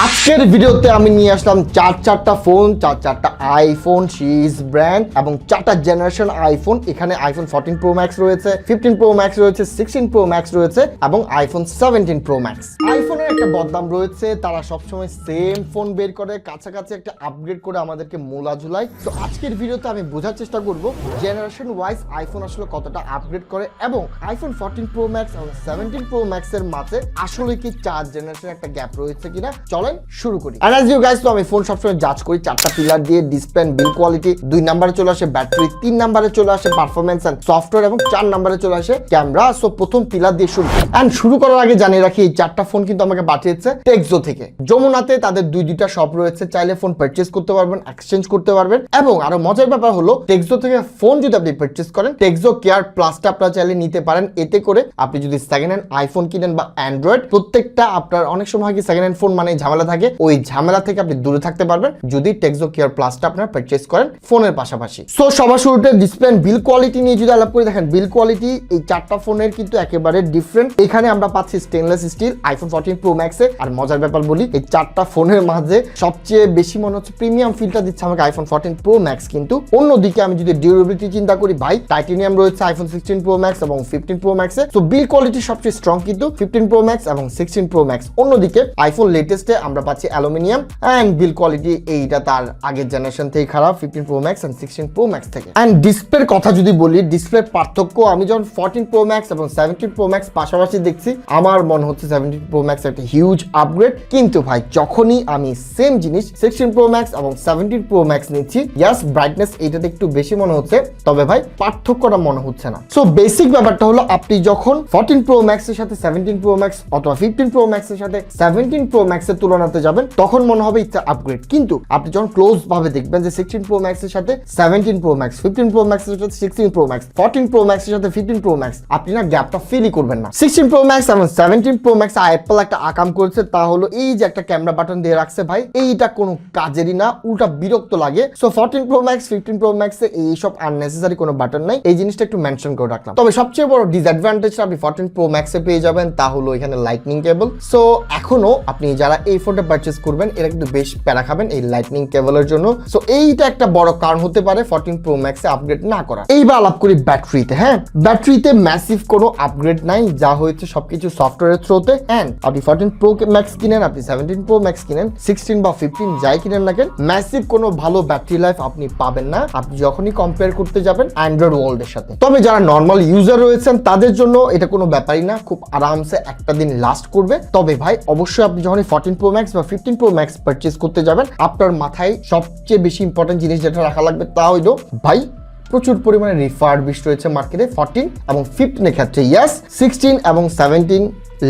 আজকের ভিডিওতে আমি নিয়ে আসলাম চারটা ফোন, চারটা আইফোন সিরিজ ব্র্যান্ড এবং চারটা জেনারেশন আইফোন। এখানে আইফোন 14 প্রো ম্যাক্স রয়েছে, 15 প্রো ম্যাক্স রয়েছে, 16 প্রো ম্যাক্স রয়েছে এবং আইফোন 17 প্রো ম্যাক্স। আইফোনের একটা বদনাম রয়েছে, তারা সবসময় সেম ফোন বের করে, কাছাকাছি একটা আপগ্রেড করে আমাদেরকে মোলা ঝুলায়। তো আজকের ভিডিওতে আমি বোঝার চেষ্টা করব জেনারেশন ওয়াইজ আইফোন আসলে কতটা আপগ্রেড করে এবং আইফোন 14 প্রো ম্যাক্স এবং 17 প্রো ম্যাক্স এর মাঝে আসলে কি চার জেনারেশন একটা গ্যাপ রয়েছে কিনা। চলেন শুরু করি। And as you guys তো আমি ফোন সবসময় জাজ করি চারটা পিলার দিয়ে, ডিসপ্লে এন্ড বিল্ড কোয়ালিটি, 2 নম্বরে চলে আসে ব্যাটারি, 3 নম্বরে চলে আসে পারফরম্যান্স এন্ড সফটওয়্যার এবং 4 নম্বরে চলে আসে ক্যামেরা। সো প্রথম পিলার দিয়ে শুরু। এন্ড শুরু করার আগে জানিয়ে রাখি এই চারটা ফোন কিন্তু আমাকে পাঠিয়েছে টেকজো থেকে। যমুনাতে তাদের দুইটা শপ রয়েছে, চাইলে ফোন পারচেজ করতে পারবেন, এক্সচেঞ্জ করতে পারবেন। এবং আরো মজার ব্যাপার হলো টেকজো থেকে ফোন যদি আপনি পারচেজ করেন, টেকজো কেয়ার প্লাসটা আপনারা চাইলে নিতে পারেন। এতে করে আপনি যদি সেকেন্ড হ্যান্ড আইফোন কিনেন বা অ্যান্ড্রয়েড, প্রত্যেকটা আপনার অনেক সময় কি সেকেন্ড হ্যান্ড ফোন মানে ঝামেলা থাকে, ওই ঝামেলা থেকে আপনি দূরে থাকতে পারবেন যদি টেকজো কেয়ার প্লাসটা আপনারা পারচেজ করেন ফোনের পাশাপাশি। সো সবার শুরুতে ডিসপ্লে এন্ড বিল্ড কোয়ালিটি নিয়ে যদি আলাপ করে দেখেন, বিল্ড কোয়ালিটি এই চারটা ফোনের কিন্তু একেবারে ডিফারেন্ট। এখানে আমরা পাচ্ছি স্টেনলেস স্টিল আইফোন 14 প্রো ম্যাক্সে। আর মজার ব্যাপার বলি, এই চারটা ফোনের মাঝে সবচেয়ে বেশি মনে হচ্ছে প্রিমিয়াম ফিলটা দিচ্ছে আমাকে আইফোন 14 প্রো ম্যাক্স। কিন্তু অন্যদিকে আমি যদি ডিউরেবিলিটি চিন্তা করি, ভাই টাইটেনিয়াম রয়েছে আইফোন 16 প্রো ম্যাক্স এবং 15 প্রো ম্যাক্সে। সো বিল্ড কোয়ালিটি সবচেয়ে স্ট্রং কিন্তু 15 প্রো ম্যাক্স এবং 16 প্রো ম্যাক্স। অন্যদিকে আইফোন লেটেস্টে আমরা পাচ্ছি অ্যালুমিনিয়াম এন্ড বিল্ড কোয়ালিটি এইটা তার আগের জেনারেশন থেকে খারাপ 15 pro max and 16 pro max থেকে। এন্ড ডিসপ্লের কথা যদি বলি, ডিসপ্লের পার্থক্য আমি যখন 14 প্রো ম্যাক্স এবং 17 প্রো ম্যাক্স পাশাপাশি দেখছি, আমার মনে হচ্ছে 17 প্রো ম্যাক্স একটা হিউজ আপগ্রেড। কিন্তু ভাই যখনই আমি সেম জিনিস 16 প্রো ম্যাক্স এবং 17 প্রো ম্যাক্স নিচ্ছি, ইয়াস ব্রাইটনেস এইটাতে একটু বেশি মনে হচ্ছে, তবে ভাই পার্থক্যটা মনে হচ্ছে না। সো বেসিক ব্যাপারটা হলো, আপনি যখন 14 প্রো ম্যাক্স এর সাথে 17 প্রো ম্যাক্স অথবা 15 প্রো ম্যাক্স এর সাথে 17 প্রো ম্যাক্স এর তুলনাতে যাবেন, তখন মনে হবে ইটস আপগ্রেড। কিন্তু আপনি যখন ক্লোজ ভাবে দেখবেন যে 16 প্রো ম্যাক্স এর সাথে 17 প্রো ম্যাক্স, 15 প্রো ম্যাক্স এর সাথে 16 প্রো ম্যাক্স, 14 প্রো ম্যাক্স এর সাথে 15 প্রো ম্যাক্স, আপনি না গ্যাপটা ফিলই করবেন না। 16 প্রো ম্যাক্স এবং 17 প্রো ম্যাক্স অ্যাপল একটা আকাম করেছে, তা হলো এই যে একটা ক্যামেরা বাটন দিয়ে রাখছে, ভাই এইটা কোনো কাজেরই না, উল্টা বিরক্ত লাগে। So 14 pro max 15 pro max এ এইসব আননেসেসারি কোনো বাটন নাই, এই জিনিসটা একটু মেনশন করে রাখলাম। তবে সবচেয়ে বড় ডিসঅ্যাডভান্টেজটা আপনি 14 প্রো ম্যাক্স এ পেয়ে যাবেন, তা হলো এখানে লাইটনিং কেবল। সো এখনো আপনি যারা এই ফোনটা পারচেজ করবেন, এরা কিন্তু বেশ প্যারা খাবেন এই লাইটনিং কেবলের জন্য। সো এইটা একটা বড় কারণ হতে পারে 14 প্রো ম্যাক্স এ আপগ্রেড না করা। এইবার আলাপ করি ব্যাটারিতে। হ্যাঁ, ব্যাটারিতে ম্যাসিভ কোনো আপগ্রেড নাই, যা হয়েছে সবকিছু সফটওয়্যারের থ্রুতে। এন্ড আপনি 14 প্রো ম্যাক্স কিনেন, আপনি 17 প্রো ম্যাক্স কিনেন, 16 বা 15 যাই কিনেন না কেন, ম্যাসিভ কোনো ভালো ব্যাটারি লাইফ আপনি পাবেন না আপনি যখনই কম্পেয়ার করতে যাবেন অ্যান্ড্রয়েড ওয়ার্ল্ড এর সাথে। তবে যারা নর্মাল ইউজার রয়েছেন তাদের জন্য এটা কোনো ব্যাপারই না, খুব আরামসে একটা দিন লাস্ট করবে। তবে ভাই অবশ্যই আপনি যখন 14 প্রো ম্যাক্স বা 15 প্রো ম্যাক্স পারচেজ করতে যাবেন, আপনার মাথায় সবচেয়ে বেশি ইম্পর্টেন্ট জিনিস যেটা রাখা লাগবে, তা হইলো ভাই প্রচুর পরিমাণে রিফারবিশড রয়েছে মার্কেটে 14 এবং 15 এর ক্ষেত্রে। ইয়াস 16 এবং 17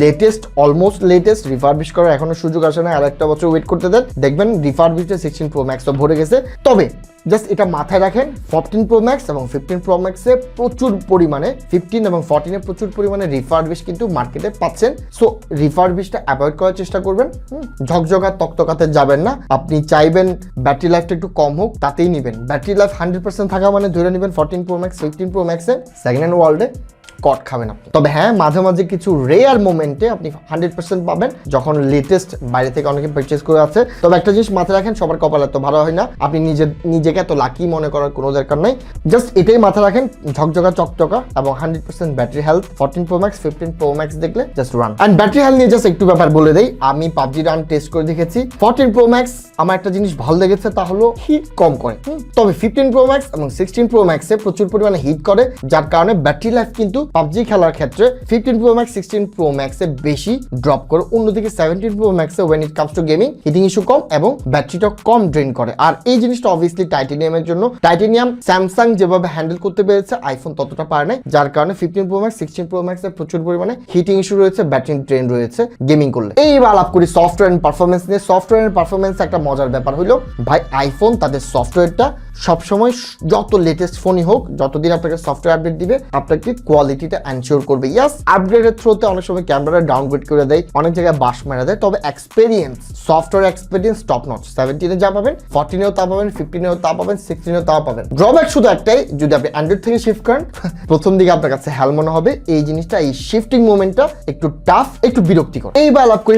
লেটেস্ট, অলমোস্ট লেটেস্ট, রিফারবিশ করার এখনো সুযোগ আসে না, আর একটা বছর ওয়েট করতে দেন, দেখবেন রিফারবিশডে 16 প্রো ম্যাক্সও ভরে গেছে। তবে জাস্ট এটা মাথায় রাখেন, 14 প্রো ম্যাক্স এবং 15 প্রো ম্যাক্সে প্রচুর পরিমাণে, 15 এবং 14 এ প্রচুর পরিমাণে রিফারবিশ কিন্তু মার্কেটে পাচ্ছেন। সো রিফারবিশটা অ্যাভয়েড করার চেষ্টা করবেন, ঝকঝকা তকতকাতে যাবেন না। আপনি চাইবেন ব্যাটারি লাইফটা একটু কম হোক, তাতেই নেবেন। ব্যাটারি লাইফ 100% থাকা মানে ধরে নেবেন 14 প্রো ম্যাক্স 15 প্রো ম্যাক্সে সেকেন্ড হ্যান্ড ওয়ার্ল্ডে কট খাবেন আপনি। তবে হ্যাঁ, মাঝে মাঝে কিছু রেয়ার মোমেন্টে আপনি 100% পাবেন, যখন লেটেস্ট বাইরে থেকে অনেকে পারচেজ করে আছে। তবে একটা জিনিস মাথায় রাখেন, সবার কপাল এত ভালো হয় না, আপনি নিজেকে এত লাকি মনে করার কোনো দরকার নাই। জাস্ট এটাই মাথায় রাখেন, ঝকঝকা চকচকা এবং 100% battery health 14 pro max 15 pro max দেখলে just run. And battery health নিয়ে জাস্ট একটু ব্যাপার বলে দেই, আমি পাবজি রান টেস্ট করে দেখেছি। 14 প্রো ম্যাক্স আমার একটা জিনিস ভালো লেগেছে, তা হলো হিট কম করে। তবে 15 প্রো ম্যাক্স এবং 16 প্রো ম্যাক্সে প্রচুর পরিমাণে হিট করে, যার কারণে ব্যাটারি লাইফ কিন্তু পাবজি খেলার ক্ষেত্রে 15 প্রো ম্যাক্স 16 প্রো ম্যাক্সে বেশি ড্রপ করে। অন্যদিকে 17 প্রো ম্যাক্সে when it comes to gaming, heating issue কম এবং ব্যাটারিটা কম ড্রেন করে। আর এই জিনিসটা অবভিয়াসলি টাইটেনিয়ামের জন্য। টাইটেনিয়াম স্যামসাং যেভাবে হ্যান্ডেল করতে পেরেছে, আইফোন ততটা পারে নাই, যার কারণে 15 প্রো ম্যাক্স 16 প্রো ম্যাক্সে প্রচুর পরিমাণে হিটিং ইস্যু রয়েছে, ব্যাটারি ড্রেন রয়েছে গেমিং করলে। এইবার আলাপ করি সফটওয়্যার এন্ড পারফরমেন্স নিয়ে। সফটওয়্যার এন্ড পারফরমেন্স একটা মজার ব্যাপার হলো, ভাই আইফোন তাদের সফটওয়্যারটা সবসময় যত লেটেস্ট ফোনই হোক, যতদিন আপনাকে সফটওয়্যার আপডেট দিবে, আপনাকে কোয়ালিটিটা এনশিওর করবে। ইয়াস, আপগ্রেডের থ্রুতে অনেক সময় ক্যামেরাটা ডাউনগ্রেড করে দেয়, অনেক জায়গায় বাস মেরে দেয়, তবে experience, software experience top notch. 17-এ যা পাবেন 14-এও তা পাবেন, 15-এও তা পাবেন, 16-এও তা পাবেন। ড্রব্যাক শুধু একটাই, যদি আপনি অ্যান্ড্রয়েড থেকে শিফট করেন প্রথম দিকে আপনার কাছে হ্যাল মনে হবে। এই জিনিসটা, এই শিফটিং মোমেন্টটা একটু টাফ, একটু বিরক্তিকর। এইবার আলাপ করি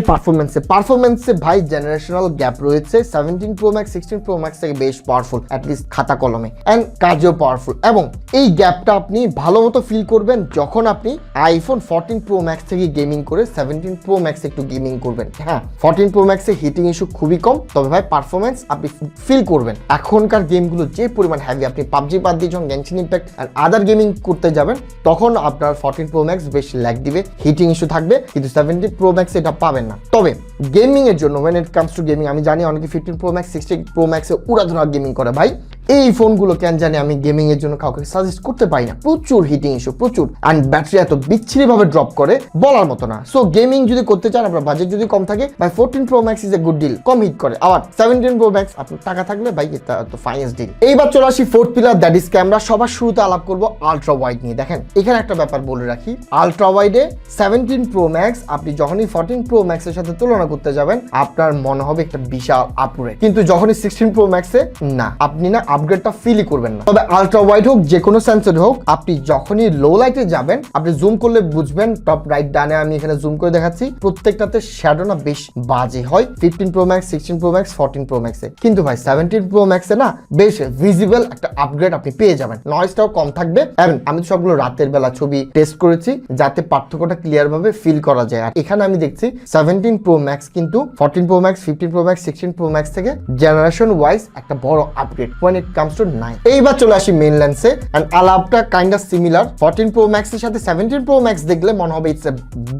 পারফরমেন্সে ভাই জেনারেশনাল গ্যাপ রয়েছে। 17 Pro Max 16 Pro Max থেকে বেশ পাওয়ারফুল, অ্যাটলিস্ট খাতা কলমে, অ্যান্ড কাজেও পাওয়ারফুল। এবং এই গ্যাপটা আপনি ভালো মতো ফিল করবেন যখন আপনি iPhone 14 Pro Max থেকে গেমিং করে 17 Pro Max একটু গেমিং করবেন। হ্যাঁ, 14 Pro Max এ হিটিং ইস্যু খুবই কম, তবে ভাই পারফরমেন্স আপনি ফিল করবেন। এখনকার গেমগুলো যে পরিমাণ হ্যাভি, আপনি পাবজি বাদ দিয়ে যখন গেনশিন ইম্প্যাক্ট আর আদার গেমিং করতে যাবেন তখন আপনার 14 Pro Max বেশ ল্যাগ দিবে, হিটিং ইস্যু থাকবে, কিন্তু 17 Pro Max এটা পাবেন না। তবে গেমিং এর জন্য when it comes to gaming, আমি জানি অনেকে 15 Pro Max 16 Pro Max এ উড়াধুরা গেমিং করে, ভাই এই ফোনগুলো কেন জানি আমি গেমিং এর জন্য কাউকে সাজেস্ট করতে পারি না। প্রচুর হিটিং ইস্যু, প্রচুর, অ্যান্ড ব্যাটারি এত বিচ্ছিরি ভাবে ড্রপ করে বলার মতো না। সো গেমিং যদি করতে চান, আপনার বাজেট যদি কম থাকে, ভাই 14 Pro Max is a good deal, কম হিট করে। আবার 17 Pro Max আপনার টাকা থাকলে ভাই এটা তো ফাইনেস্ট ডিল। এইবার চলে আসি fourth pillar, that is camera. সবার শুরুতে আলাপ করবো আলট্রা ওয়াইড নিয়ে। দেখেন এখানে একটা ব্যাপার বলে রাখি, আলট্রা ওয়াইডে 17 Pro Max আপনি যখনই 14 Pro Max এর সাথে তুলনা করতে যাবেন আপনার মনে হবে একটা বিশাল আপগ্রেড, কিন্তু যখনই 16 Pro Max এ না, আপনি না আপগ্রেডটা ফিলই করবেন না। তবে আলট্রা ওয়াইড হোক, যে কোনো সেন্সর হোক, আপনি যখনই লো লাইটে যাবেন, আপনি জুম করলে বুঝবেন, টপ রাইট ডানে আমি এখানে জুম করে দেখাচ্ছি, প্রত্যেকটাতে শ্যাডো না বেশ বাজে হয় 15 Pro Max 16 Pro Max 14 Pro Max এ। কিন্তু ভাই 17 Pro Max এ না বেশ ভিজিবল একটা আপগ্রেড আপনি পেয়ে যাবেন, নয়েজটাও কম থাকবে। এবং আমি তো সবগুলো রাতের বেলা ছবি টেস্ট করেছি যাতে পার্থক্যটা ক্লিয়ার ভাবে ফিল করা যায়। আর এখানে আমি দেখছি 17 Pro Max কিন্তু 14 Pro Max 15 Pro Max 16 Pro Max থেকে জেনারেশন ওয়াইজ একটা বড় upgrade when it comes to 9। এইবার চলে আসি মেইন লেন্সে, এন্ড আলাপটা kind of similar. 14 Pro Max এর সাথে 17 Pro Max দেখলে মনে হবে ইটস এ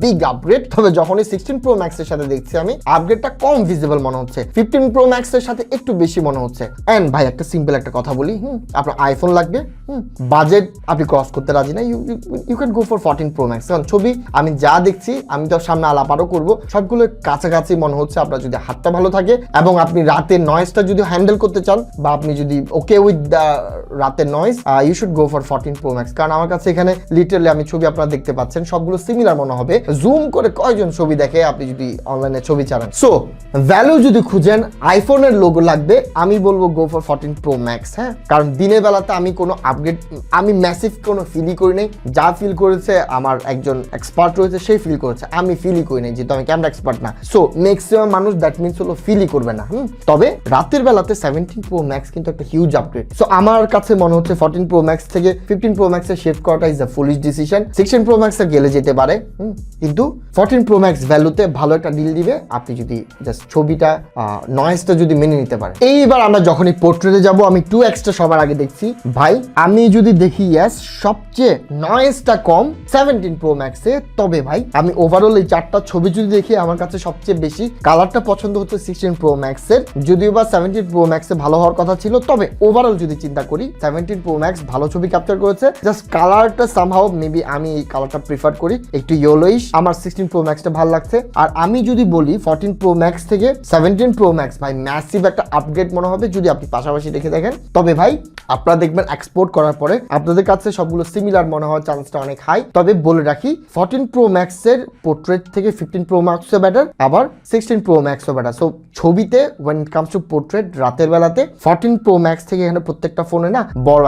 বিগ আপগ্রেড, তবে যখনই 16 Pro Max এর সাথে দেখছি আমি আপগ্রেডটা কম ভিজিবল মনে হচ্ছে, 15 Pro Max এর সাথে একটু বেশি মনে হচ্ছে। এন্ড ভাই একটা সিম্পল একটা কথা বলি, আপনার আইফোন লাগবে, বাজেট আপনি ক্রস করতে রাজি না, you can go for 14 Pro Max। কারণ ছবি আমি যা দেখছি, আমি তো সামনে আলাপ আরো করবো, সবগুলো কাছাকাছি মনে হচ্ছে। আপনার যদি হাতটা ভালো থাকে এবং আপনি রাতের নয়েজটা যদি হ্যান্ডেল করতে চান, বা আপনি যদি ওকে উইথ দ্য রাতের noise, you should go for 14 Pro Max। কারণ আমার কাছে এখানে লিটারালি আমি ছবি আপনারা দেখতে পাচ্ছেন সবগুলো সিমিলার মনে হবে। জুম করে কয়জন ছবি দেখে আপনি যদি অনলাইনে ছবি চালান। সো ভ্যালু যদি খুঁজেন, আইফোনের লোগো লাগবে, আমি বলবো গো ফর 14 Pro Max। হ্যাঁ, কারণ দিনের বেলাতে আমি কোনো আপগ্রেড, আমি ম্যাসিভ কোনো ফিলই করি নাই। যা ফিল করেছে আমার একজন এক্সপার্ট রয়েছে, সেই ফিল করেছে, আমি ফিলই করি নাই, যেহেতু আমি ক্যামেরা এক্সপার্ট না। সো ম্যাক্সিমাম মানুষ দ্যাট মিনস হলো ফিলই করবে না। তবে রাতের বেলাতে 17 Pro Max কিন্তু একটা হিউজ আপগ্রেড। সো আমার কাছে মনে হচ্ছে 14 Pro Max থেকে 15 Pro Max এ শিফট করাটা is a foolish decision. 16 Pro Max এ গেলে যেতে পারে, কিন্তু 14 Pro Max ভ্যালুতে ভালো একটা ডিল দিবে আপনি যদি জাস্ট ছবিটা, নয়েজটা যদি মেনে নিতে পারে। এইবার আমরা যখনই পোর্ট্রেটে যাব, আমি 2x টা সবার আগে দেখছি। ভাই আমি যদি দেখি, ইয়াস সবচেয়ে নয়েজটা কম 17 Pro Max এ, তবে ভাই আমি ওভারঅল এই চারটা ছবি যদি দেখি, আমার কাছে সবচেয়ে বেশি কালারটা পছন্দ হচ্ছে 16 Pro Max এর। যদিও বা 17 Pro Max এ ভালো হওয়ার কথা ছিল, তবে ওভারঅল যদি চিন্তা করি 17 Pro Max ভালো ছবি ক্যাপচার করেছে। জাস্ট কালারটা সামহাউ মেবি আমি এই কালারটা প্রিফার করি, একটু ইয়েলোইশ। আমার 16 Pro Max টা ভালো লাগছে। আর আমি যদি বলি 14 Pro Max থেকে 17 Pro Max ভাই ম্যাসিভ একটা আপগ্রেড মনে হবে যদি আপনি পাশাপাশি রেখে দেখেন। তবে ভাই আপনারা দেখবেন এক্সপোর্ট করার পরে আপনাদের কাছে সবগুলো সিমিলার মনে হওয়ার চান্সটা অনেক হাই। তবে বলে রাখি 14 Pro Max এর পোর্ট্রেট থেকে 15 Pro Max ও বেটার, আবার 16 Pro Max ও বেটার। সো ছবিতে when it comes to portrait রাতের বেলাতে 14 Pro Max থেকে এখানে প্রত্যেকটা ফোনে না বড়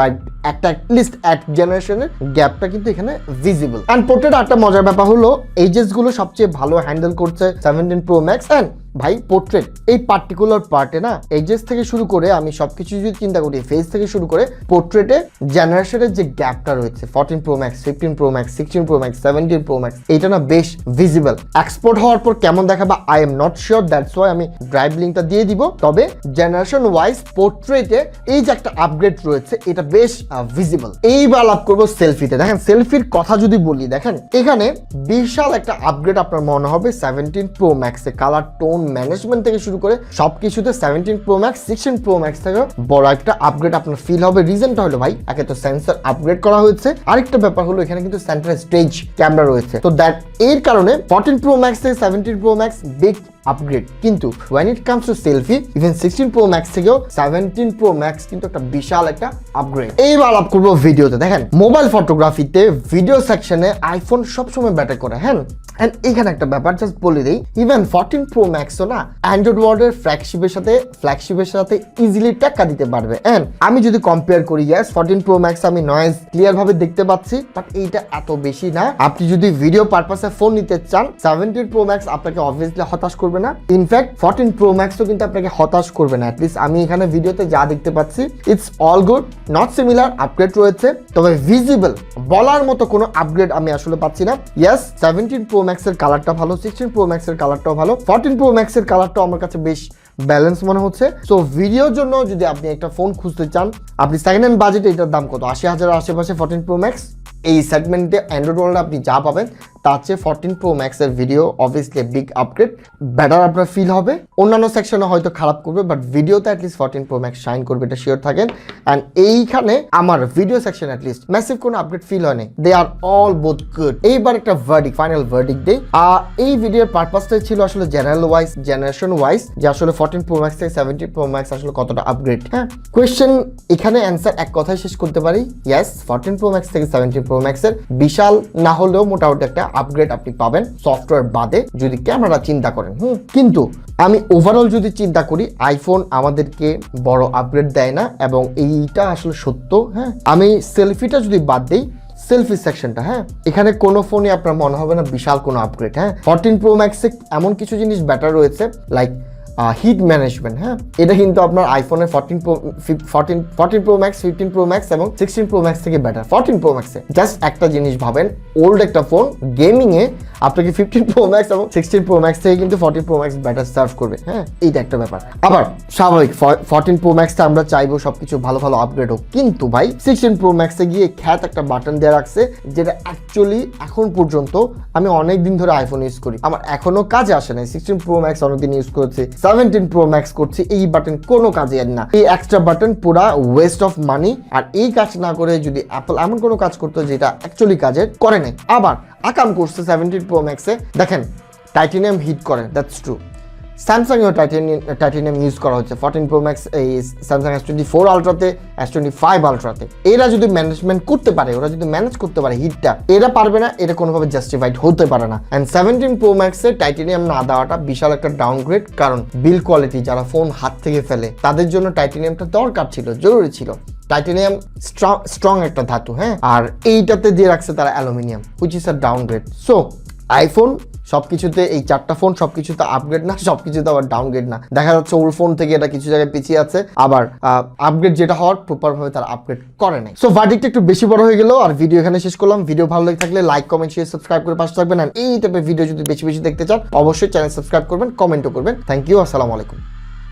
একটা অ্যাটলিস্ট এক জেনারেশনের গ্যাপটা কিন্তু এখানে ভিজিবল। এন্ড পোর্ট্রেট একটা মজার ব্যাপার হলো এজেস গুলো সবচেয়ে ভালো হ্যান্ডেল করছে 17 Pro Max। এন্ড ভাই পোর্ট্রেট এই পার্টিকুলার পার্টে না এজেস থেকে শুরু করে আমি সবকিছু যদি চিন্তা করি, ফেস থেকে শুরু করে পোর্ট্রেটে জেনারেশনের যে গ্যাপটা রয়েছে 14 Pro Max 15 Pro Max 16 Pro Max 17 Pro Max, এটা না বেশ ভিজিবল। এক্সপোর্ট হওয়ার পর কেমন দেখাবে I am not sure, that's why আমি ড্রাইভ লিঙ্কটা দিয়ে দিব। তবে জেনারেশন ওয়াইজ পোর্ট্রেটে এই যে একটা আপগ্রেড রয়েছে এটা বেশ ভিজিবল। এইবার আলাপ করবো সেলফিতে। দেখেন সেলফির কথা যদি বলি, দেখেন এখানে বিশাল একটা আপগ্রেড আপনার মনে হবে 17 Pro Max এ। কালার টোন ম্যানেজমেন্ট থেকে শুরু করে সবকিছুতে 17 Pro Max 16 Pro Max থেকে বড় একটা আপগ্রেড আপনার ফিল হবে। রিজনটা হলো ভাই একে তো সেন্সর আপগ্রেড করা হয়েছে, আরেকটা ব্যাপার হলো এখানে কিন্তু সেন্টার স্টেজ ক্যামেরা রয়েছে। তো দ্যাট এর কারণে 14 Pro Max থেকে 17 Pro Max বিগ আপগ্রেড, কিন্তু when it comes to selfie even 16 Pro Max থেকেও 17 Pro Max কিন্তু একটা বিশাল একটা আপগ্রেড। এইবার আলাপ করবো ভিডিওতে। দেখেন মোবাইল ফটোগ্রাফিতে ভিডিও সেকশনে আইফোন সবসময় ব্যাটার করে। হ্যাঁ, এন্ড এইখানে একটা ব্যাপার জাস্ট বলে দিই, ইভেন 14 Pro Max ও না অ্যান্ড্রয়েড ওয়ার্ল্ডের ফ্ল্যাগশিপের সাথে ইজিলি টেক্কা দিতে পারবে। এন্ড আমি যদি কম্পেয়ার করি, ইয়েস 14 Pro Max আমি নয়েজ ক্লিয়ার ভাবে দেখতে পাচ্ছি, বাট এইটা এত বেশি না। আপনি যদি ভিডিও পারপাসে ফোন নিতে চান 17 Pro Max আপনাকে অবভিয়াসলি হতাশ করবে না, ইনফ্যাক্ট 14 Pro Max ও কিন্তু আপনাকে হতাশ করবে না। অ্যাটলিস্ট আমি এখানে ভিডিওতে যা দেখতে পাচ্ছি it's all good, not similar, upgrade রয়েছে, তবে ভিজিবল বলার মতো কোনো আপগ্রেড আমি আসলে পাচ্ছি না। ইয়েস 17 Pro Max এর কালারটা ভালো, 16 Pro Max এর কালারটাও ভালো, 14 Pro Max এর কালারটাও আমার কাছে বেশ ব্যালেন্স মনে হচ্ছে। সো ভিডিওর জন্য যদি আপনি একটা ফোন খুঁজতে চান, আপনি সেকেন্ড হ্যান্ড বাজেটে এটার দাম কত, 80,000 আশেপাশে 14 Pro Max, এই সেগমেন্টে অ্যান্ড্রয়েড ওয়ার্ল্ডে আপনি যা পাবেন তার চেয়ে 14 Pro Max এর video obviously big upgrade, better আপনার ফিল হবে। অন্যান্য সেকশনে হয়তো খারাপ করবে, বাট ভিডিওতে অ্যাটলিস্ট 14 Pro Max শাইন করবে, এটা শিওর থাকেন। অ্যান্ড এইখানে আমার ভিডিও সেকশন অ্যাটলিস্ট ম্যাসিভ কোনো আপগ্রেড ফিল হয়নি, দে আর অল বোথ গুড। এইবার একটা ফাইনাল ভার্ডিক্ট দেই। এই ভিডিওর পারপাসটাই ছিল আসলে জেনারেশন ওয়াইজ যে আসলে 14 Pro Max থেকে 17 Pro Max আসলে কতটা আপগ্রেড। হ্যাঁ, কোয়েশ্চেন এখানে অ্যান্সার এক কথায় শেষ করতে পারি, ইয়েস 14 Pro Max থেকে 17 Pro Max এর বিশাল না হলেও মোটামুটি একটা আপগ্রেড আপনি পাবেন সফটওয়্যার বাদে, যদি ক্যামেরা চিন্তা করেন। কিন্তু আমি ওভারঅল যদি চিন্তা করি, আইফোন আমাদেরকে বড় আপগ্রেড দেয় না, এবং এইটা আসলে সত্য। হ্যাঁ, আমি সেলফিটা যদি বাদ দিই, সেলফি সেকশনটা, হ্যাঁ, এখানে কোনো ফোনে আপনার মনে হবে না বিশাল কোনো আপগ্রেড। হ্যাঁ, 14 Pro Max এ এমন কিছু জিনিস বেটার রয়েছে, লাইক হিট ম্যানেজমেন্ট। হ্যাঁ, এটা কিন্তু আপনার আইফোনের 14 Pro Max, 15 Pro Max এবং 16 Pro Max থেকে বেটার। 14 Pro Max এ জাস্ট একটা জিনিস ভাবেন, ওল্ড একটা ফোন গেমিং এ আপনাকে 15 Pro Max এবং 16 Pro Max থেকে কিন্তু 14 Pro Max বেটার সার্ভ করবে। হ্যাঁ, এইটা একটা ব্যাপার। আবার স্বাভাবিক 14 Pro Max টা আমরা চাইবো সবকিছু ভালো ভালো আপগ্রেড হোক, কিন্তু ভাই 16 Pro Max এ গিয়ে খ্যাত একটা বাটন দেওয়া রাখছে, যেটা অ্যাকচুয়ালি এখন পর্যন্ত আমি অনেক দিন ধরে আইফোন ইউজ করি, আমার এখনো কাজে আসে নাই। 16 Pro Max অনেকদিন ইউজ করেছি, 17 Pro Max করছি, এই বাটন কোনো কাজে আর না। এই এক্সট্রা বাটন পুরা ওয়েস্ট অফ মানি। আর এই কাজ না করে যদি অ্যাপল এমন কোনো কাজ করতো যেটা অ্যাকচুয়ালি কাজের করে নাই, আবার আকাম করছে 17 Pro Max এ, দেখেন টাইটেনিয়াম হিট করে, দ্যাটস ট্রু। স্যামসাং এও টাইটেনিয়াম ইউজ করা হচ্ছে 14 Pro Max, এই স্যামসাং S24 আলট্রাতে, S25 আলট্রাতে। এরা যদি ম্যানেজমেন্ট করতে পারে, ওরা যদি ম্যানেজ করতে পারে হিটটা, এরা পারবে না, এটা কোনোভাবে জাস্টিফাইড হতে পারে না। And 17 Pro Max A titanium না দেওয়াটা বিশাল একটা ডাউনগ্রেড, কারণ বিল কোয়ালিটি যারা ফোন হাত থেকে ফেলে তাদের জন্য টাইটেনিয়ামটা দরকার ছিল, জরুরি ছিল। টাইটেনিয়াম স্ট্রং একটা ধাতু, হ্যাঁ, আর এইটাতে দিয়ে রাখছে তারা aluminium, which is a downgrade. So iPhone সবকিছুতে, এই চারটা ফোন সবকিছুতে আপগ্রেড না, সবকিছুতে আবার ডাউনগ্রেড না। দেখা যাচ্ছে ওর ফোন থেকে এটা কিছু জায়গায় পিছিয়ে আছে, আবার আপগ্রেড যেটা হওয়ার প্রপার ভাবে তারা আপগ্রেড করে নাই। সো ভার্ডিক্টটা একটু বেশি বড় হয়ে গেল, আর ভিডিও এখানে শেষ করলাম। ভিডিও ভালো লেগে থাকলে লাইক, কমেন্ট, শেয়ার, সাবস্ক্রাইব করে পাশে থাকবেন। আর এই টাইপের ভিডিও যদি বেশি বেশি দেখতে চান অবশ্যই চ্যানেল সাবস্ক্রাইব করবেন, কমেন্টও করবেন। থ্যাংক ইউ, আসসালামু আলাইকুম।